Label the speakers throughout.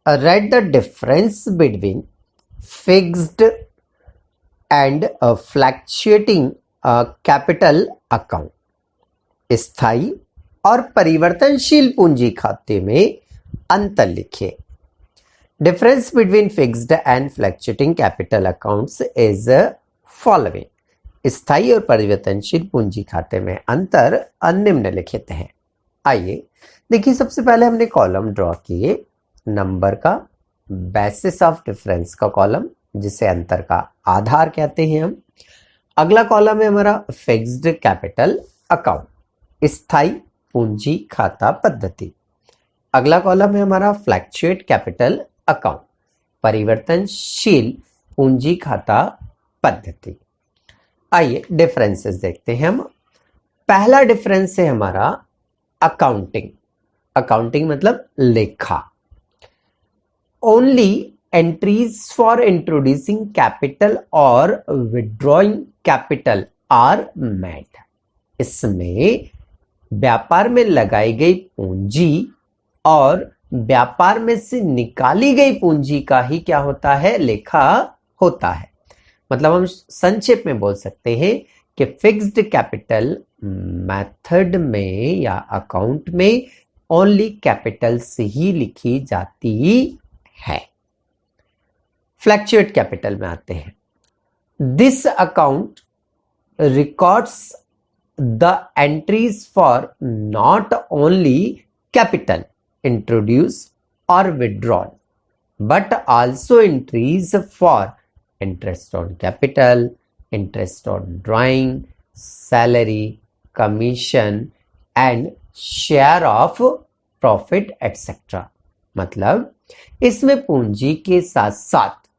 Speaker 1: Write the difference between fixed and fluctuating capital account. स्थायी और परिवर्तनशील पूंजी खाते में अंतर लिखिए. Difference between fixed and fluctuating capital accounts is following. स्थायी और परिवर्तनशील पूंजी खाते में अंतर निम्नलिखित है. आइए देखिए, सबसे पहले हमने कॉलम ड्रॉ किए नंबर का, बेसिस ऑफ डिफरेंस का कॉलम, जिसे अंतर का आधार कहते हैं हम. अगला कॉलम है हमारा फिक्स्ड कैपिटल अकाउंट, स्थायी पूंजी खाता पद्धति. अगला कॉलम है हमारा फ्लैक्चुएट कैपिटल अकाउंट, परिवर्तनशील पूंजी खाता पद्धति. आइए डिफरेंसेस देखते हैं हम. पहला डिफरेंस है हमारा अकाउंटिंग. अकाउंटिंग मतलब लेखा. Only entries for introducing capital और विड्रॉइंग कैपिटल आर मेड. इसमें व्यापार में लगाई गई पूंजी और व्यापार में से निकाली गई पूंजी का ही क्या होता है, लेखा होता है. मतलब हम संक्षेप में बोल सकते हैं कि फिक्स्ड कैपिटल मेथड में या अकाउंट में ओनली कैपिटल से ही लिखी जाती है. फ्लैक्चुएट कैपिटल में आते हैं. This account records the entries for not only capital introduced or withdrawn but also entries for interest on capital, interest on drawing, salary, commission and share of profit etc. मतलब इसमें पूंजी के साथ साथ,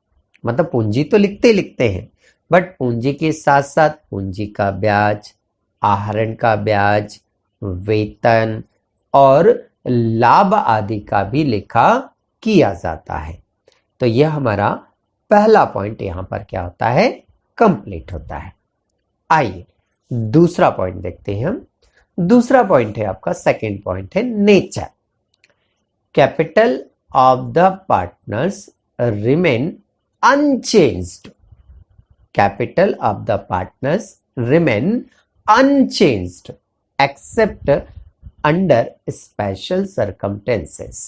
Speaker 1: मतलब पूंजी तो लिखते हैं, बट पूंजी के साथ साथ पूंजी का ब्याज, आहरण का ब्याज, वेतन और लाभ आदि का भी लेखा किया जाता है. तो यह हमारा पहला पॉइंट यहां पर क्या होता है, कंप्लीट होता है. आइए दूसरा पॉइंट देखते हैं हम. दूसरा पॉइंट है आपका, सेकंड पॉइंट है nature. Capital of the partners remain unchanged. Capital of the partners remain unchanged except under special circumstances.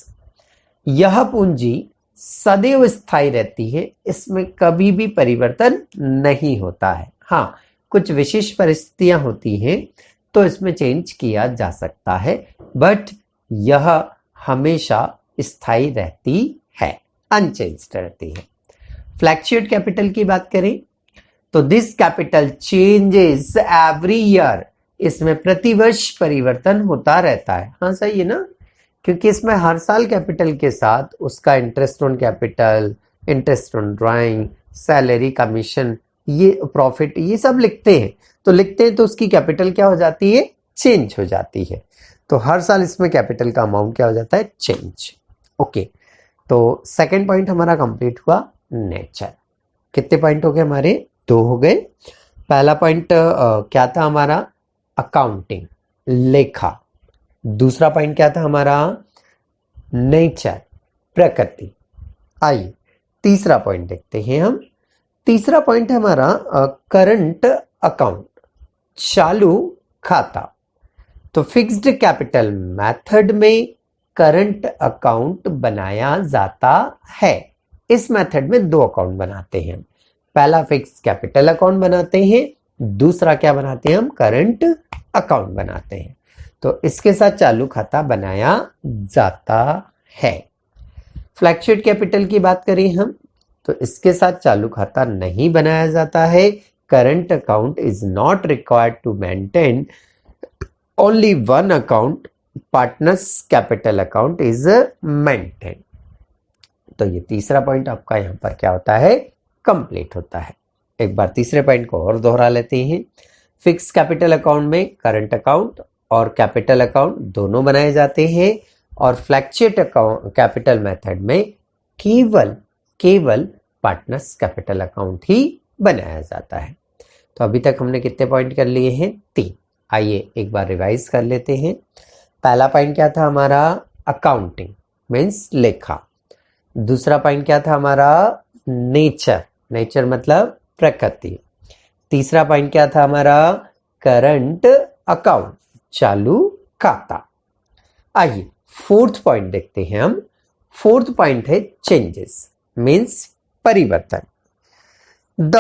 Speaker 1: यह पूंजी सदैव स्थायी रहती है, इसमें कभी भी परिवर्तन नहीं होता है. हाँ, कुछ विशेष परिस्थितियां होती हैं तो इसमें चेंज किया जा सकता है, बट यह हमेशा स्थायी रहती है, अनचेंज्ड रहती है. फ्लैक्चुएट कैपिटल की बात करें तो this capital changes every year. इसमें प्रतिवर्ष परिवर्तन होता रहता है. हाँ सही है ना, क्योंकि इसमें हर साल कैपिटल के साथ उसका interest on capital, interest on drawing, salary, commission, ये प्रॉफिट, ये सब लिखते हैं. तो लिखते हैं तो उसकी कैपिटल क्या हो जाती है, चेंज हो जाती है. तो हर साल इसमें कैपिटल का अमाउंट क्या हो जाता है, चेंज. ओके, तो सेकेंड पॉइंट हमारा कंप्लीट हुआ. नेचर. कितने पॉइंट हो गए हमारे, 2 हो गए. पहला पॉइंट क्या था हमारा, अकाउंटिंग, लेखा. दूसरा पॉइंट क्या था हमारा, नेचर, प्रकृति. आइए तीसरा पॉइंट देखते हैं हम. तीसरा पॉइंट है हमारा करंट अकाउंट, चालू खाता. तो फिक्स्ड कैपिटल मेथड में करंट अकाउंट बनाया जाता है. इस मेथड में 2 अकाउंट बनाते हैं. पहला फिक्स कैपिटल अकाउंट बनाते हैं, दूसरा क्या बनाते हैं हम, करंट अकाउंट बनाते हैं. तो इसके साथ चालू खाता बनाया जाता है. फ्लैक्चुएट कैपिटल की बात करें हम तो इसके साथ चालू खाता नहीं बनाया जाता है. Current account is not required to maintain only one account. Partners capital account is maintain. तो ये तीसरा पॉइंट आपका यहां पर क्या होता है, कंप्लीट होता है. एक बार तीसरे पॉइंट को और दोहरा लेते हैं. फिक्स कैपिटल अकाउंट में करंट अकाउंट और कैपिटल अकाउंट दोनों बनाए जाते हैं और फ्लैक्चुएट अकाउंट कैपिटल मेथड में केवल पार्टनर्स कैपिटल अकाउंट ही बनाया जाता है. तो अभी तक हमने कितने पॉइंट कर लिए हैं, 3. आइए एक बार रिवाइज कर लेते हैं. पहला पॉइंट क्या था हमारा, अकाउंटिंग मीन्स लेखा. दूसरा पॉइंट क्या था हमारा, नेचर, नेचर मतलब प्रकृति। तीसरा पॉइंट क्या था हमारा, करंट अकाउंट, चालू खाता। आइए फोर्थ पॉइंट देखते हैं हम। फोर्थ पॉइंट है चेंजेस, मीन्स परिवर्तन। The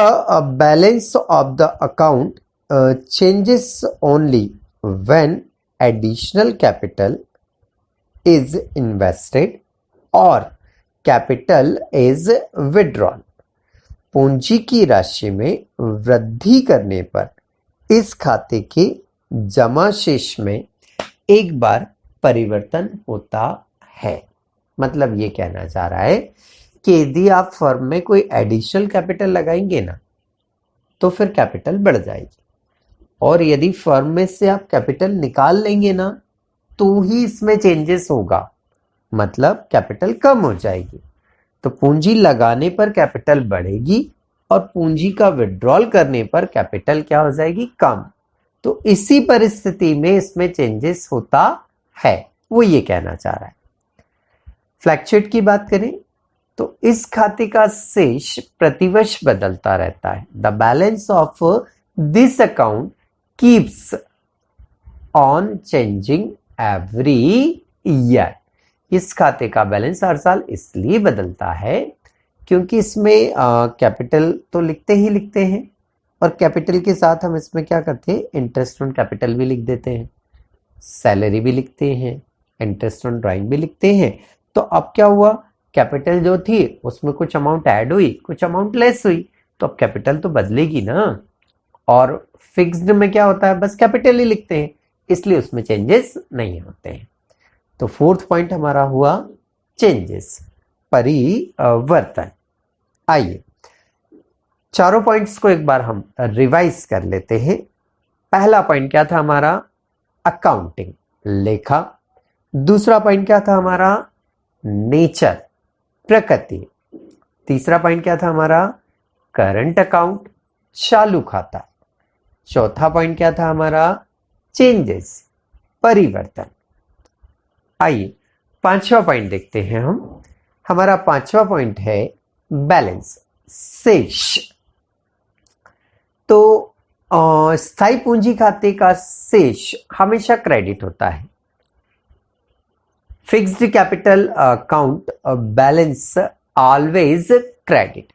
Speaker 1: balance of the account changes only when additional capital is invested or capital is withdrawn. पूंजी की राशि में वृद्धि करने पर इस खाते के जमा शेष में एक बार परिवर्तन होता है। मतलब ये कहना चाह रहा है कि यदि आप फर्म में कोई एडिशनल कैपिटल लगाएंगे ना तो फिर कैपिटल बढ़ जाएगी, और यदि फर्म में से आप कैपिटल निकाल लेंगे ना तो ही इसमें चेंजेस होगा, मतलब कैपिटल कम हो जाएगी। तो पूंजी लगाने पर कैपिटल बढ़ेगी और पूंजी का विड्रॉल करने पर कैपिटल क्या हो जाएगी, कम। तो इसी परिस्थिति में इसमें चेंजेस होता है, वो ये कहना चाह रहा है। फ्लैक्चुएट की बात करें तो इस खाते का शेष प्रतिवर्ष बदलता रहता है। The balance of this account keeps on changing every year. इस खाते का बैलेंस हर साल इसलिए बदलता है क्योंकि इसमें कैपिटल तो लिखते ही लिखते हैं, और कैपिटल के साथ हम इसमें क्या करते हैं, इंटरेस्ट ऑन कैपिटल भी लिख देते हैं, सैलरी भी लिखते हैं, इंटरेस्ट ऑन ड्राइंग भी लिखते हैं। तो अब क्या हुआ, कैपिटल जो थी उसमें कुछ अमाउंट ऐड हुई, कुछ अमाउंट लेस हुई, तो अब कैपिटल तो बदलेगी ना। और फिक्स्ड में क्या होता है, बस कैपिटल ही लिखते हैं, इसलिए उसमें चेंजेस नहीं होते हैं। तो फोर्थ पॉइंट हमारा हुआ चेंजेस, परिवर्तन। आइए चारों पॉइंट्स को एक बार हम रिवाइज कर लेते हैं। पहला पॉइंट क्या था हमारा, अकाउंटिंग, लेखा। दूसरा पॉइंट क्या था हमारा, नेचर, प्रकृति। तीसरा पॉइंट क्या था हमारा, करंट अकाउंट, चालू खाता। चौथा पॉइंट क्या था हमारा, चेंजेस, परिवर्तन। आइए पांचवा पॉइंट देखते हैं हम। हमारा पांचवा पॉइंट है बैलेंस, शेष। तो स्थायी पूंजी खाते का शेष हमेशा क्रेडिट होता है। Fixed capital account balance always credit.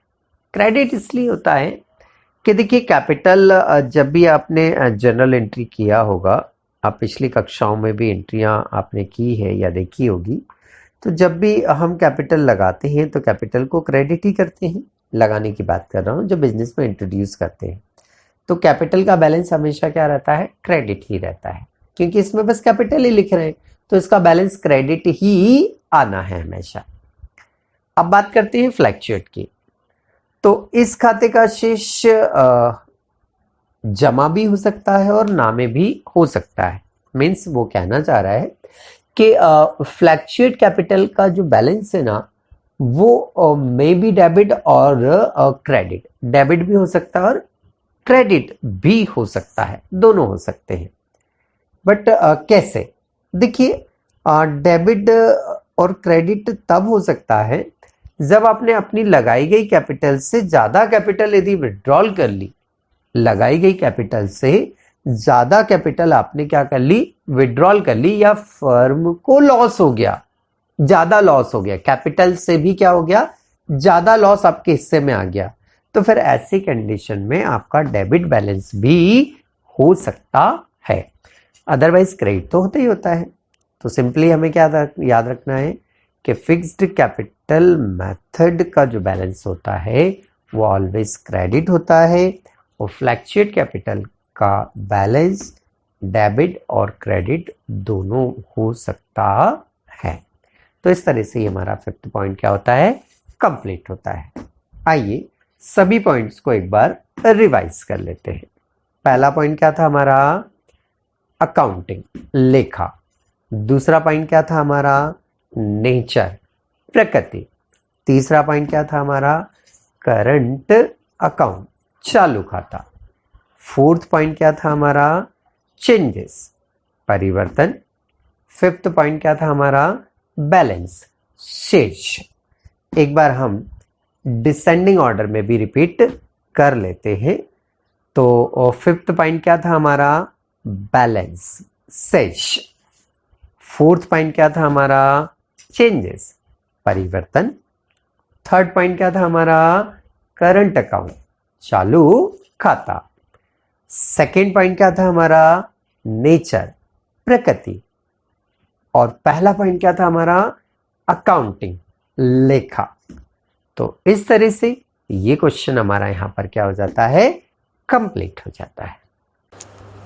Speaker 1: Credit इसलिए होता है कि देखिए कैपिटल जब भी आपने जनरल एंट्री किया होगा, आप पिछली कक्षाओं में भी एंट्रियां आपने की है या देखी होगी, तो जब भी हम कैपिटल लगाते हैं तो कैपिटल को क्रेडिट ही करते हैं। लगाने की बात कर रहा हूँ, जो बिजनेस में इंट्रोड्यूस करते हैं तो कैपिटल का बैलेंस हमेशा क्या रहता है, क्रेडिट ही रहता है, क्योंकि इसमें बस कैपिटल ही लिख रहे हैं तो इसका बैलेंस क्रेडिट ही आना है हमेशा। अब बात करते हैं फ्लैक्चुएट की। तो इस खाते का शेष जमा भी हो सकता है और ना में भी हो सकता है। मीन्स वो कहना चाह रहा है कि फ्लैक्चुएट कैपिटल का जो बैलेंस है ना वो मे बी डेबिट और क्रेडिट। डेबिट भी हो सकता है और क्रेडिट भी हो सकता है, दोनों हो सकते हैं। बट कैसे, देखिए डेबिट और क्रेडिट तब हो सकता है जब आपने अपनी लगाई गई कैपिटल से ज्यादा कैपिटल यदि विड्रॉल कर ली, लगाई गई कैपिटल से ज्यादा कैपिटल आपने क्या कर ली, विड्रॉल कर ली, या फर्म को लॉस हो गया, ज्यादा लॉस हो गया, कैपिटल से भी क्या हो गया, ज्यादा लॉस आपके हिस्से में आ गया, तो फिर ऐसी कंडीशन में आपका डेबिट बैलेंस भी हो सकता है। अदरवाइज क्रेडिट तो होता ही होता है। तो सिंपली हमें क्या याद रखना है कि फिक्स्ड कैपिटल मेथड का जो बैलेंस होता है वो ऑलवेज क्रेडिट होता है, और फ्लैक्चुएट कैपिटल का बैलेंस डेबिट और क्रेडिट दोनों हो सकता है। तो इस तरह से हमारा फिफ्थ पॉइंट क्या होता है, कंप्लीट होता है। आइए सभी पॉइंट्स को एक बार रिवाइज कर लेते हैं। पहला पॉइंट क्या था हमारा, अकाउंटिंग, लेखा। दूसरा पॉइंट क्या था हमारा, नेचर, प्रकृति। तीसरा पॉइंट क्या था हमारा, करंट अकाउंट, चालू खाता। फोर्थ पॉइंट क्या था हमारा, चेंजेस, परिवर्तन। फिफ्थ पॉइंट क्या था हमारा, बैलेंस, शेष। एक बार हम डिसेंडिंग ऑर्डर में भी रिपीट कर लेते हैं। तो फिफ्थ पॉइंट क्या था हमारा? बैलेंस, शेष। फोर्थ पॉइंट क्या था हमारा? चेंजेस, परिवर्तन। थर्ड पॉइंट क्या था हमारा? करंट अकाउंट, चालू खाता। सेकेंड पॉइंट क्या था हमारा? नेचर, प्रकृति। और पहला पॉइंट क्या था हमारा? अकाउंटिंग, लेखा। तो इस तरह से ये क्वेश्चन हमारा यहां पर क्या हो जाता है? कंप्लीट हो जाता है।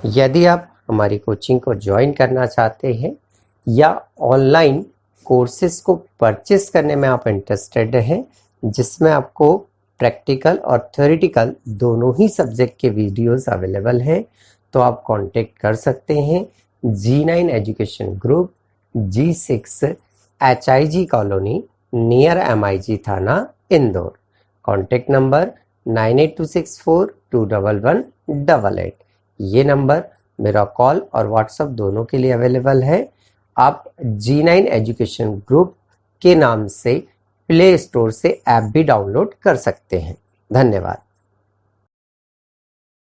Speaker 1: यदि आप हमारी कोचिंग को ज्वाइन करना चाहते हैं या ऑनलाइन कोर्सेज को परचेस करने में आप इंटरेस्टेड हैं, जिसमें आपको प्रैक्टिकल और थ्योरेटिकल दोनों ही सब्जेक्ट के वीडियोस अवेलेबल हैं, तो आप कांटेक्ट कर सकते हैं G9 education group, G6 HIG colony, near MIG थाना, इंदौर। Contact number 9826421188। ये नंबर मेरा कॉल और व्हाट्सएप दोनों के लिए अवेलेबल है। आप G9 एजुकेशन ग्रुप के नाम से प्ले स्टोर से ऐप भी डाउनलोड कर सकते हैं। धन्यवाद।